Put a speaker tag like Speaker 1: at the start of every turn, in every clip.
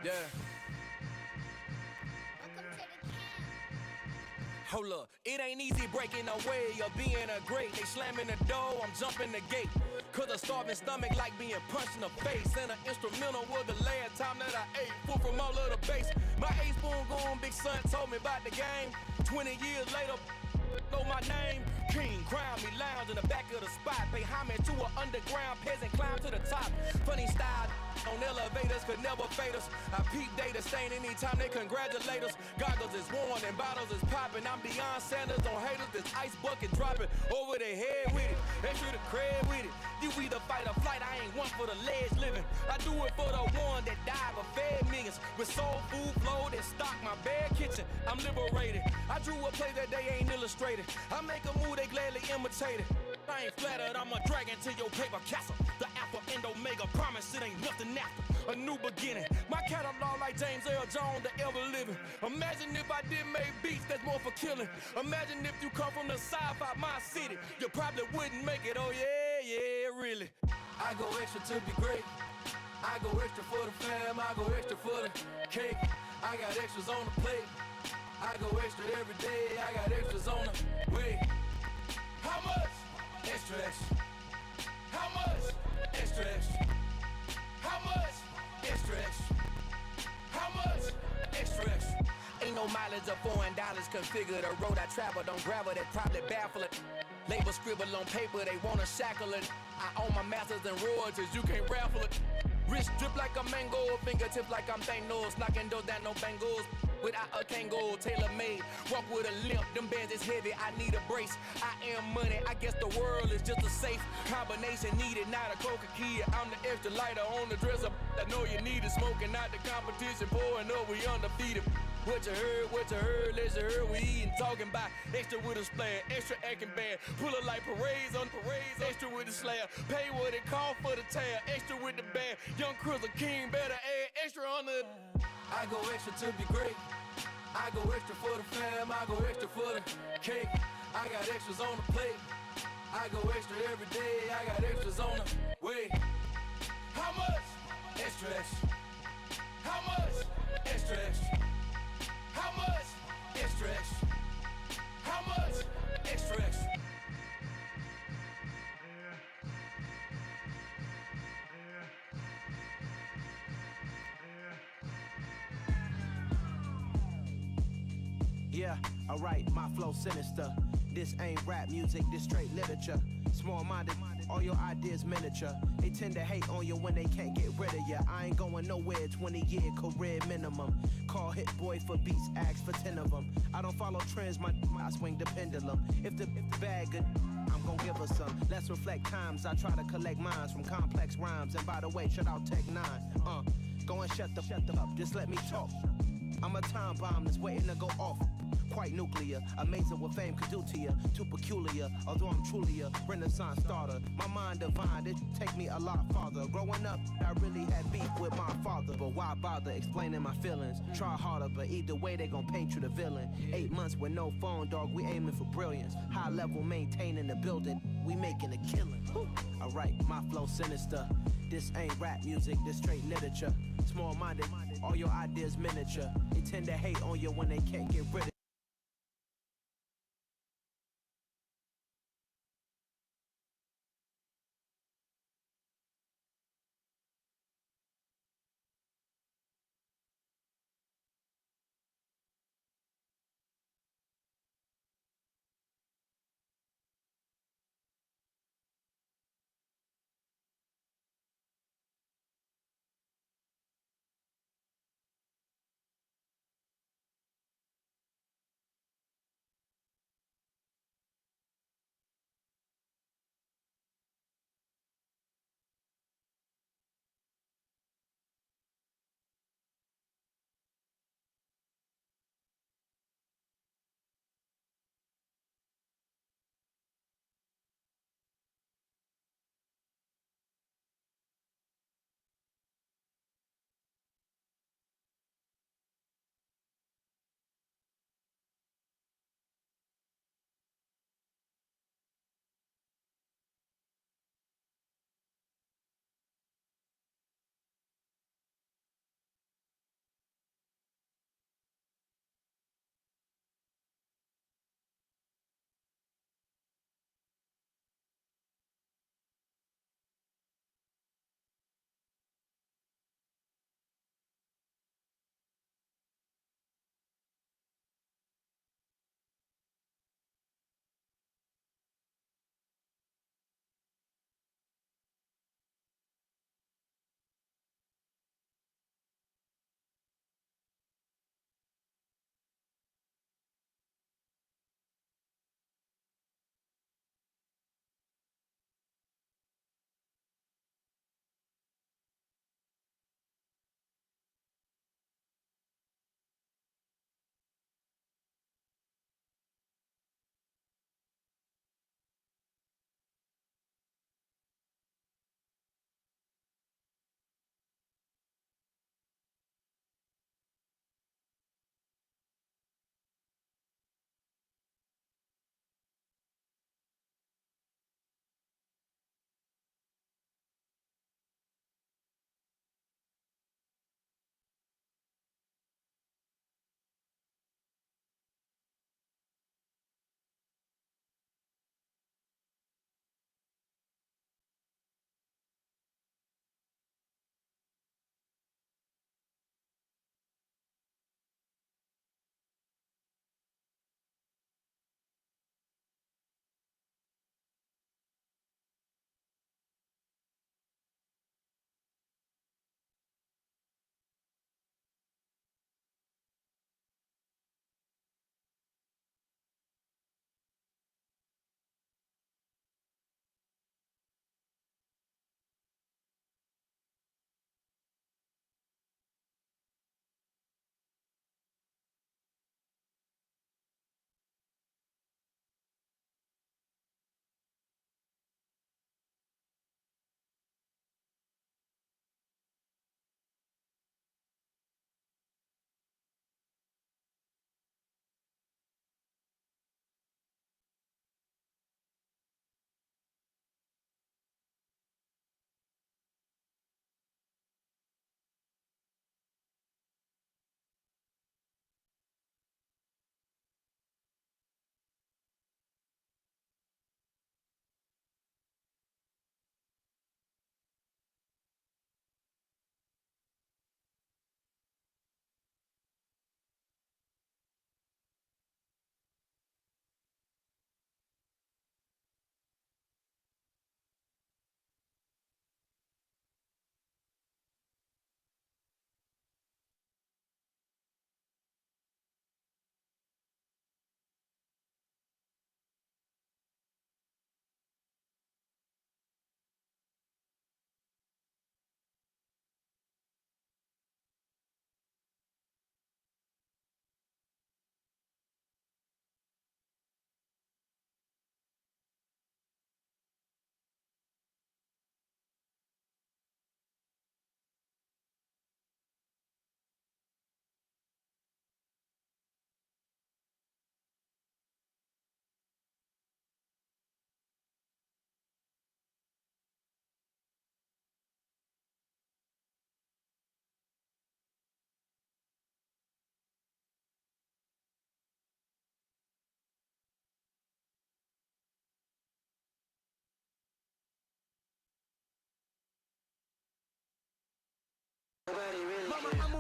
Speaker 1: Yeah.
Speaker 2: Welcome to the camp.
Speaker 1: Hold up, it ain't easy breaking away or being a great. They slamming the door, I'm jumping the gate. Cause a starving stomach like being punched in the face. And an instrumental was the last time that I ate. Food from all of the base. My A-spoon gone, big son told me about the game. 20 years later, know my name. King, crown me, lounge in the back of the spot. Pay homage to an underground peasant, climb to the top. Funny style on elevators could never fade us. I peep data stain anytime they congratulate us. Goggles is worn and bottles is popping. I'm Deion Sanders on haters, this ice bucket dropping over their head with it. They should have cred with it. You either fight or flight, I ain't one for the ledge living. I do it for the one that died but fed millions. With soul food flow that stock my bare kitchen. I'm liberated. I drew a play that they ain't illustrated. I make a move, they gladly imitate it. I ain't flattered, I'm a dragon to your paper castle. The Alpha and Omega, promise it ain't nothing after. A new beginning. My catalog like James Earl Jones, the ever living. Imagine if I did make beats that's more for killing. Imagine if you come from the sci-fi, my city. You probably wouldn't make it, oh yeah, yeah, really. I go extra to be great. I go extra for the fam, I go extra for the cake. I got extras on the plate. I go extra every day, I got extras on the way. How much? Extra, extra. How much? Extra, extra. How much? Extra, extra. How much? Extra, extra. Ain't no mileage of $4 configure the road I travel. Don't gravel that probably baffle it. Label scribble on paper, they wanna shackle it. I own my masters and royalties, you can't raffle it. Wrist drip like a mango, fingertips like I'm Thanos. Knocking doors down, no bangles. Without a Kango, tailor made. Walk with a limp, them bands is heavy, I need a brace. I am money, I guess the world is just a safe combination needed, not a coca key. I'm the extra lighter on the dresser. I know you need it, smoking out the competition, pouring up, we undefeated. What you heard, let you heard, we eatin', talking about extra with a splash, extra acting bad. Pull up like parades on parades, extra with the slab. Pay what it cost for the tab, extra with the bag. Young Crizzle King, better add extra on the. I go extra to be great. I go extra for the fam, I go extra for the cake. I got extras on the plate. I go extra every day, I got extras on the way. How much? Extra, extra. How much? Extra, extra. How much? Extra, extra. How much? Extra, extra.
Speaker 3: Yeah, alright, my flow sinister. This ain't rap music, this straight literature. Small-minded, all your ideas miniature. They tend to hate on you when they can't get rid of you. I ain't going nowhere, 20-year career minimum. Call Hit Boy for beats, ask for 10 of them. I don't follow trends, I swing the pendulum. If the bag good, I'm gon' give her some. Let's reflect times, I try to collect minds from complex rhymes. And by the way, shout out Tech 9. Go and shut the up, just let me talk. I'm a time bomb that's waiting to go off. Quite nuclear, amazing what fame could do to you. Too peculiar, although I'm truly a renaissance starter. My mind divine, it take me a lot farther. Growing up, I really had beef with my father. But why bother explaining my feelings? Try harder, but either way they gon' paint you the villain. 8 months with no phone, dog, we aiming for brilliance. High level maintaining the building, we making a killing. Alright, my flow sinister. This ain't rap music, this straight literature. Small-minded, all your ideas miniature. They tend to hate on you when they can't get rid of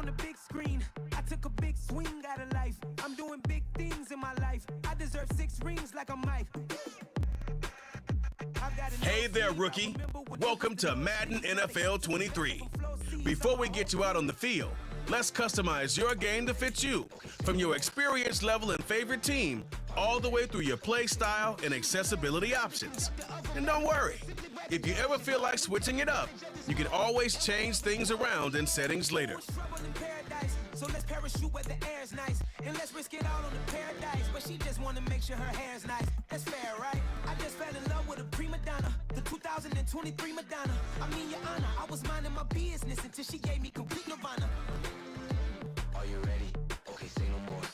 Speaker 3: the big screen. I took a big swing out of life. I'm doing big things in my life. I deserve 6 rings like a Mike.
Speaker 4: Hey there, rookie. Welcome to Madden NFL 23. Before we get you out on the field, let's customize your game to fit you, from your experience level and favorite team, all the way through your play style and accessibility options. And don't worry, if you ever feel like switching it up, you can always change things around in settings later.
Speaker 3: So let's parachute where the air's nice, and let's risk it all on the paradise. But she just wanna make sure her hair's nice. That's fair, right? I just fell in love with a prima donna, the 2023 Madonna. I mean, your honor, I was minding my business until she gave me complete nirvana.
Speaker 5: Are you ready? Okay, say no more.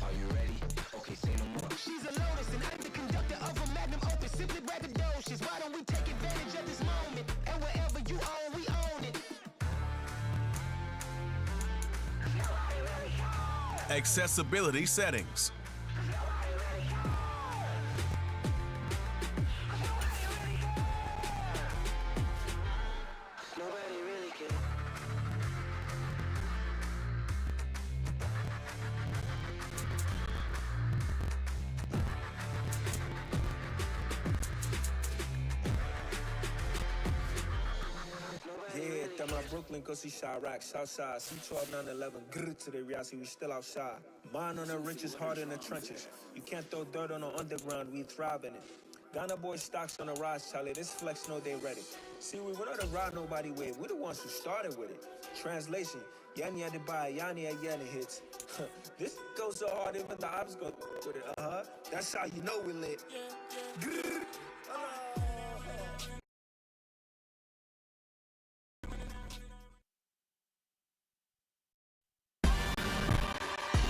Speaker 5: Are you ready? Okay, say no more.
Speaker 3: She's a lotus, and I'm the conductor of a magnum opus. Simply braggadocious. Why don't we take advantage of this moment? And wherever you own, we own it.
Speaker 4: Accessibility settings.
Speaker 5: Nobody really cares.
Speaker 6: Yeah, that my Brooklyn, go see Chirac, Southside, C12, 911, grrr to the reality, we still outside. Mine on the riches, hard in the trenches. You can't throw dirt on the underground, we thrive in it. Ghana boys stocks on the rise, Charlie, this flex know they ready. See, we not to ride nobody with, we the ones who started with it. Translation, Yanni had to buy, Yanni had Yanni hits. This goes so hard, even the ops go with it, That's how you know we lit. Grrr.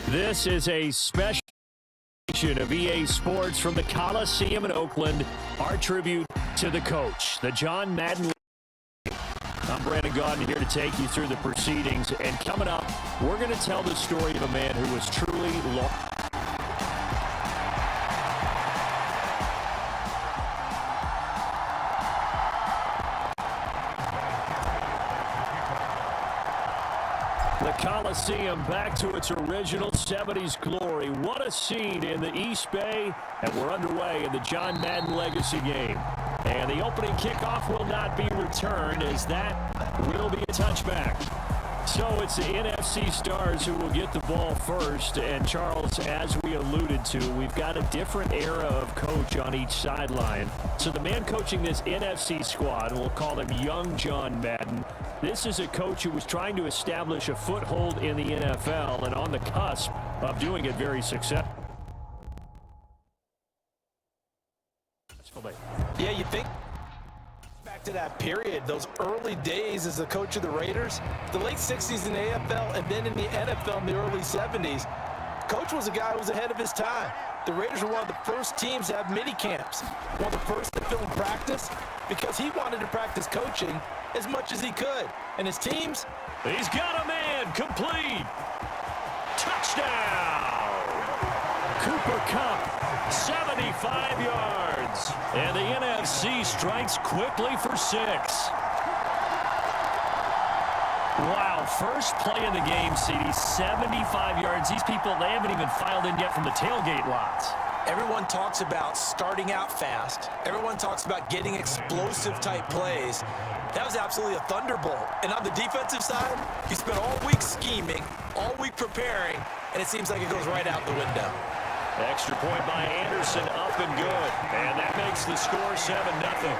Speaker 7: This is a special edition of EA Sports from the Coliseum in Oakland. Our tribute to the coach, the John Madden. I'm Brandon Gaudin here to take you through the proceedings. And coming up, we're going to tell the story of a man who was truly lost. The Coliseum back to its original 70s glory. What a scene in the East Bay, and we're underway in the John Madden Legacy game. And the opening kickoff will not be returned, as that will be a touchback. So it's the NFC stars who will get the ball first. And Charles, as we alluded to, we've got a different era of coach on each sideline. So the man coaching this NFC squad, we'll call him Young John Madden. This is a coach who was trying to establish a foothold in the NFL and on the cusp of doing it very successfully.
Speaker 8: Yeah, you think back to that period, those early days as a coach of the Raiders, the late 60s in the AFL and then in the NFL in the early 70s. Coach was a guy who was ahead of his time. The Raiders were one of the first teams to have mini camps, one of the first to film practice, because he wanted to practice coaching as much as he could. And his teams?
Speaker 7: He's got a man, complete. Touchdown! Cooper Kupp, 75 yards. And the NFC strikes quickly for 6. Wow, first play of the game, CD, 75 yards. These people, they haven't even filed in yet from the tailgate lots.
Speaker 8: Everyone talks about starting out fast. Everyone talks about getting explosive-type plays. That was absolutely a thunderbolt. And on the defensive side, you spent all week scheming, all week preparing, and it seems like it goes right out the window.
Speaker 7: Extra point by Anderson, up and good. And that makes the score 7-0.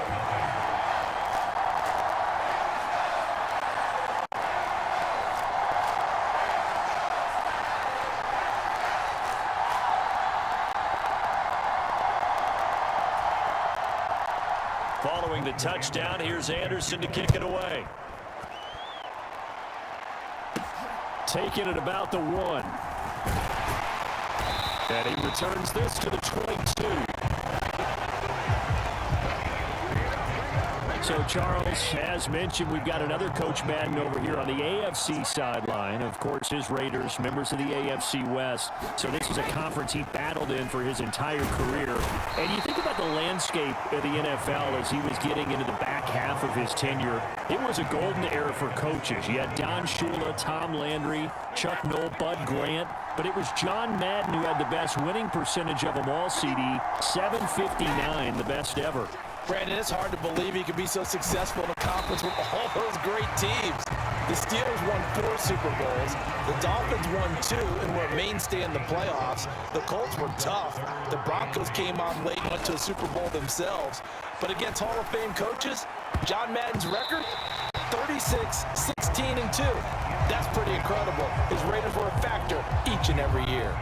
Speaker 7: Following the touchdown, here's Anderson to kick it away. Taking it about the 1. And he returns this to the 22. So So, Charles, as mentioned, we've got another Coach Madden over here on the AFC sideline. Of course, his Raiders, members of the AFC West. So this is a conference he battled in for his entire career. And you think about the landscape of the NFL as he was getting into the back half of his tenure. It was a golden era for coaches. You had Don Shula, Tom Landry, Chuck Noll, Bud Grant. But it was John Madden who had the best winning percentage of them all, CD. 759, the best ever.
Speaker 8: Brandon, it's hard to believe he could be so successful in a conference with all those great teams. The Steelers won 4 Super Bowls. The Dolphins won 2 and were a mainstay in the playoffs. The Colts were tough. The Broncos came on late and went to a Super Bowl themselves. But against Hall of Fame coaches, John Madden's record, 36, 16, and 2. That's pretty incredible. His Raiders were a factor each and every year.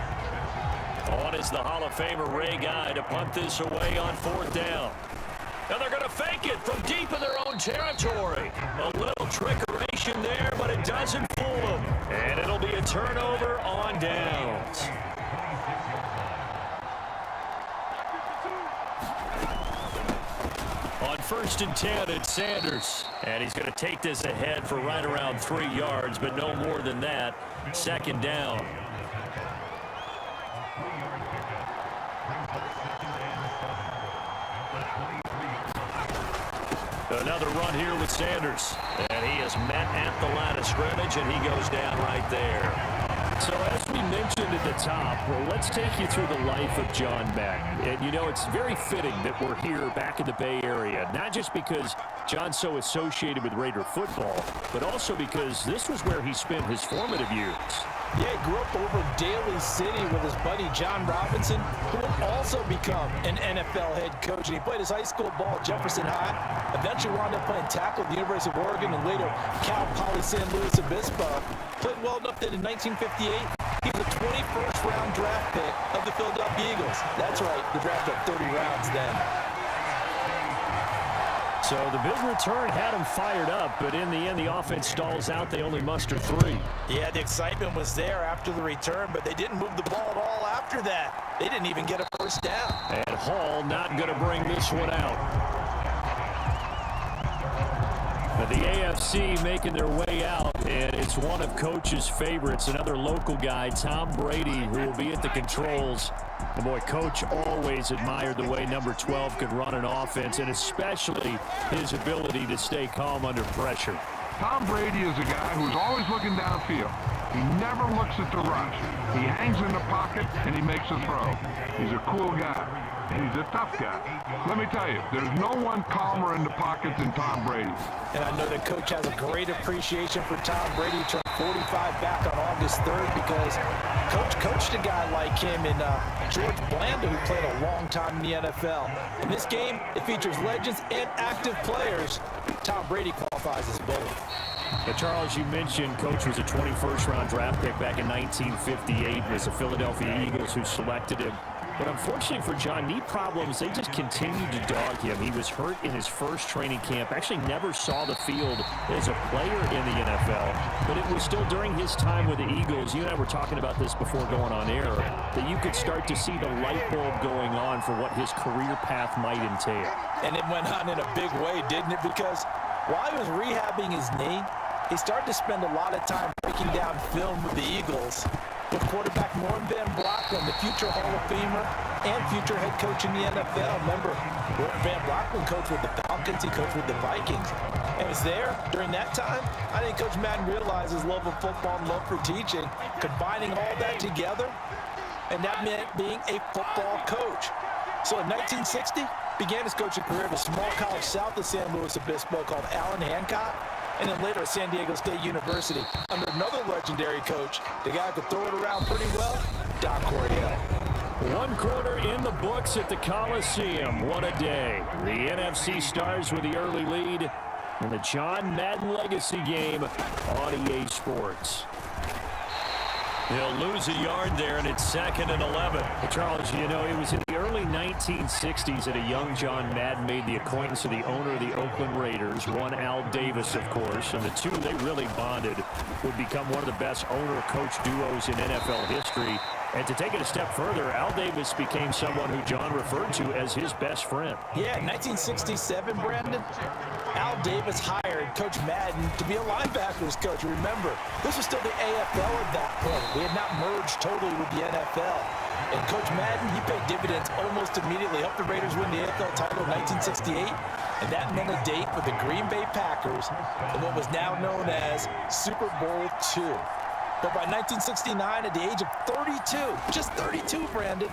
Speaker 7: On is the Hall of Famer Ray Guy to punt this away on 4th down. And they're going to fake it from deep in their own territory. A little trickeration there, but it doesn't fool them. And it'll be a turnover on downs. On 1st and 10, it's Sanders. And he's going to take this ahead for right around 3 yards, but no more than that. 2nd down. Another run here with Sanders. And he is met at the line of scrimmage, and he goes down right there. So as we mentioned at the top, well, let's take you through the life of John Madden. And, you know, it's very fitting that we're here back in the Bay Area, not just because John's so associated with Raider football, but also because this was where he spent his formative years.
Speaker 8: Yeah, he grew up over in Daly City with his buddy John Robinson, who would also become an NFL head coach. And he played his high school ball at Jefferson High, eventually wound up playing tackle at the University of Oregon, and later Cal Poly San Luis Obispo. Played well enough that in 1958, he was a 21st round draft pick of the Philadelphia Eagles. That's right, the draft had 30 rounds then.
Speaker 7: So the big return had him fired up, but in the end, the offense stalls out. They only muster 3.
Speaker 8: Yeah, the excitement was there after the return, but they didn't move the ball at all after that. They didn't even get a first down.
Speaker 7: And Hall not going to bring this one out. But the AFC making their way out, and it's one of Coach's favorites, another local guy, Tom Brady, who will be at the controls. And boy, Coach always admired the way number 12 could run an offense, and especially his ability to stay calm under pressure.
Speaker 9: Tom Brady is a guy who's always looking downfield. He never looks at the rush. He hangs in the pocket, and he makes a throw. He's a cool guy, and he's a tough guy. Let me tell you, there's no one calmer in the pocket than Tom Brady.
Speaker 8: And I know that Coach has a great appreciation for Tom Brady. He turned 45 back on August 3rd because Coach coached a guy like him in George Blanda, who played a long time in the NFL. In this game, it features legends and active players. Tom Brady qualifies as both.
Speaker 7: But Charles, you mentioned Coach was a 21st round draft pick back in 1958. It was the Philadelphia Eagles who selected him. But unfortunately for John, knee problems, they just continued to dog him. He was hurt in his first training camp, actually never saw the field as a player in the NFL. But it was still during his time with the Eagles, you and I were talking about this before going on air, that you could start to see the light bulb going on for what his career path might entail.
Speaker 8: And it went on in a big way, didn't it? Because while he was rehabbing his knee, he started to spend a lot of time breaking down film with the Eagles. With quarterback Norm Van Brocklin, the future Hall of Famer and future head coach in the NFL. Remember, Van Brocklin coached with the Falcons, he coached with the Vikings. And was there during that time. I think Coach Madden realized his love of football and love for teaching, combining all that together, and that meant being a football coach. So in 1960, began his coaching career at a small college south of San Luis Obispo called Allen Hancock, and then later at San Diego State University under another legendary coach, the guy who could throw it around pretty well, Don Coryell.
Speaker 7: One quarter in the books at the Coliseum. What a day. The NFC Stars with the early lead in the John Madden Legacy game on EA Sports. He'll lose a yard there, and it's 2nd and 11. Charles, you know, it was in the early 1960s that a young John Madden made the acquaintance of the owner of the Oakland Raiders, one Al Davis, of course, and the two, they really bonded, would become one of the best owner-coach duos in NFL history. And to take it a step further, Al Davis became someone who John referred to as his best friend.
Speaker 8: Yeah, in 1967, Brandon, Al Davis hired Coach Madden to be a linebackers coach. Remember, this was still the AFL at that point. We had not merged totally with the NFL. And Coach Madden, he paid dividends almost immediately. Helped the Raiders win the AFL title in 1968. And that meant a date with the Green Bay Packers in what was now known as Super Bowl II. But by 1969, at the age of 32, just 32, Brandon,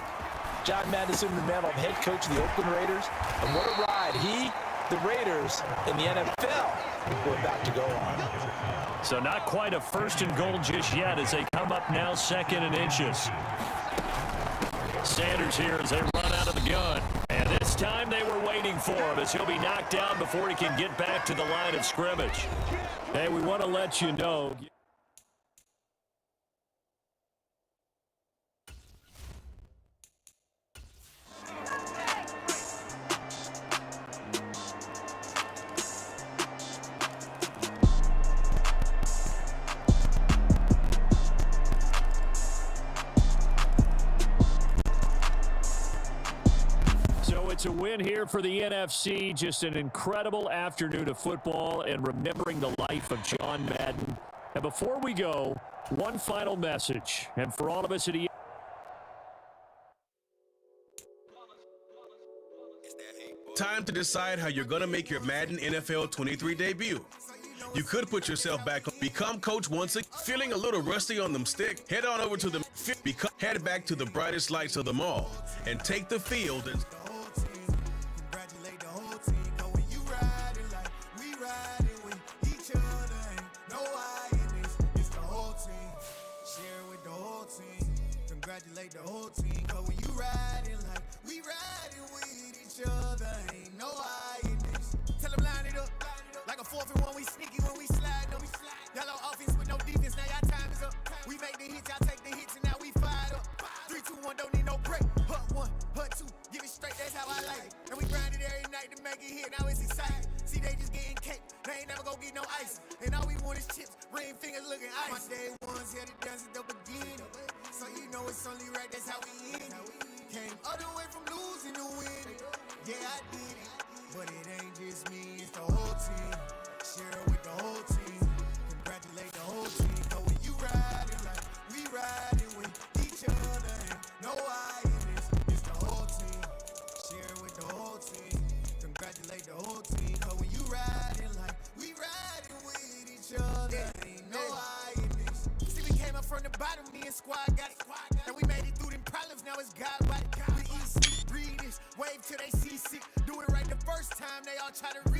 Speaker 8: John Madden assumed the mantle of head coach of the Oakland Raiders. And what a ride he, the Raiders, and the NFL were about to go on.
Speaker 7: So not quite a first and goal just yet as they come up now 2nd and inches. Sanders here as they run out of the gun. And this time they were waiting for him as he'll be knocked down before he can get back to the line of scrimmage. Hey, we want to let you know. It's a win here for the NFC. Just an incredible afternoon of football and remembering the life of John Madden. And before we go, one final message. And for all of us at
Speaker 4: Time to decide how you're going to make your Madden NFL 23 debut. You could put yourself back on, become coach once again. Feeling a little rusty on them stick? Head on over to the, head back to the brightest lights of them all and take the field and
Speaker 10: congratulate the whole team, cause when you riding like we riding with each other, ain't no I in this. Tell them line it up, like a 4th and 1, we sneaky when we slide, no we slide. Y'all on offense with no defense, now y'all time is up. We make the hits, y'all take the hits, and now we fired up. 3, 2, 1, don't need no break. Hut 1, hut 2, give it straight, that's how I like it. And we grind it every night to make it hit, now it's exciting. See, they just getting cake, they ain't never gonna get no ice. And all we want is chips, ring fingers looking ice. My day ones here to dance at the beginning. So you know it's only right, that's how we end it. Came all the way from losing to winning. Yeah, I did it. But it ain't just me, it's the whole team. Share it with the whole team. Congratulate the whole team. Cause when you riding like we riding with each other, ain't no I in this. It's the whole team. Share it with the whole team. Congratulate the whole team. Cause when you riding like we riding with each other, ain't no I in this. See, we came up from the bottom, me and squad got it. And we made it through them problems, now it's God by it. We eat, sleep, breathe this, wave till they see sick. Do it right the first time, they all try to read.